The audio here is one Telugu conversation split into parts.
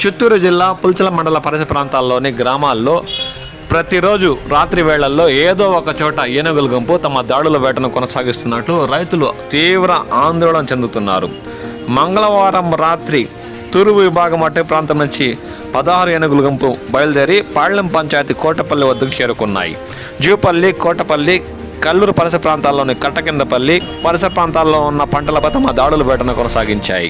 చిత్తూరు జిల్లా పుల్చల మండల పరిసర ప్రాంతాల్లోని గ్రామాల్లో ప్రతిరోజు రాత్రి వేళల్లో ఏదో ఒక చోట ఏనుగుల గుంపు తమ దాడుల వేటను కొనసాగిస్తున్నట్లు రైతులు తీవ్ర ఆందోళన చెందుతున్నారు. మంగళవారం రాత్రి తూర్పు విభాగం అటవీ ప్రాంతం నుంచి 16 ఏనుగుల గుంపు బయలుదేరి పాళ్లెం పంచాయతీ కోటపల్లి వద్దకు చేరుకున్నాయి. జూపల్లి, కోటపల్లి, కల్లూరు పరిసర ప్రాంతాల్లోని కట్టకిందపల్లి పరిసర ప్రాంతాల్లో ఉన్న పంటలపై తమ దాడుల వేటను కొనసాగించాయి.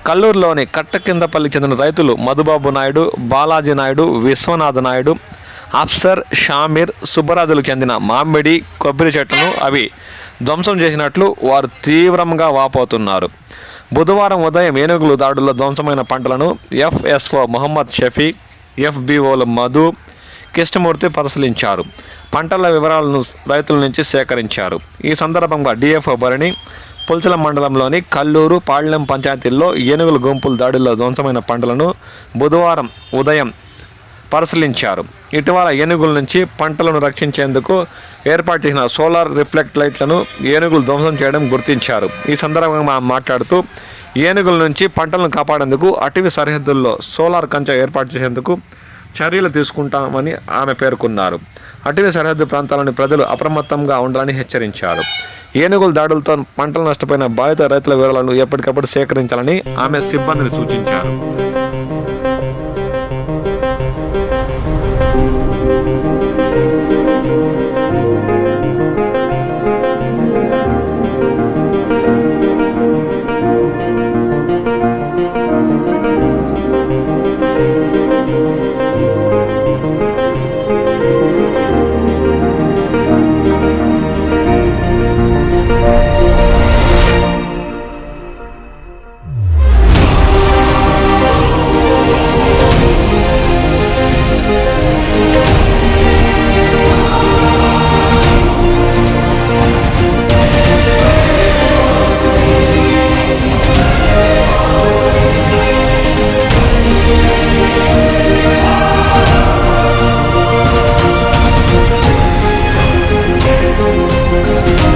కల్లూరులోని కట్టకిందపల్లికి చెందిన రైతులు మధుబాబు నాయుడు, బాలాజీ నాయుడు, విశ్వనాథ నాయుడు, అఫ్సర్, షామీర్, సుబ్బరాజులకు చెందిన మామిడి, కొబ్బరి చెట్లను అవి ధ్వంసం చేసినట్లు వారు తీవ్రంగా వాపోతున్నారు. బుధవారం ఉదయం ఏనుగులు దాడుల్లో ధ్వంసమైన పంటలను ఎఫ్ఎస్ఓ మొహమ్మద్ షఫీ, ఎఫ్బిఓలు మధు, కృష్ణమూర్తి పరిశీలించారు. పంటల వివరాలను రైతుల నుంచి సేకరించారు. ఈ సందర్భంగా డిఎఫ్ఓ భరణి పుల్చల మండలంలోని కల్లూరు, పాళ్లెం పంచాయతీల్లో ఏనుగుల గుంపుల దాడుల్లో ధ్వంసమైన పంటలను బుధవారం ఉదయం పరిశీలించారు. ఇటీవల ఏనుగుల నుంచి పంటలను రక్షించేందుకు ఏర్పాటు చేసిన సోలార్ రిఫ్లెక్ట్ లైట్లను ఏనుగులు ధ్వంసం చేయడం గుర్తించారు. ఈ సందర్భంగా మాట్లాడుతూ ఏనుగుల నుంచి పంటలను కాపాడేందుకు అటవీ సరిహద్దుల్లో సోలార్ కంచె ఏర్పాటు చేసేందుకు చర్యలు తీసుకుంటామని ఆమె పేర్కొన్నారు. అటవీ సరిహద్దు ప్రాంతాలని ప్రజలు అప్రమత్తంగా ఉండాలని హెచ్చరించారు. ఏనుగుల దాడులతో పంటలు నష్టపోయిన బాధిత రైతుల వివరాలను ఎప్పటికప్పుడు సేకరించాలని ఆమె సిబ్బందిని సూచించారు.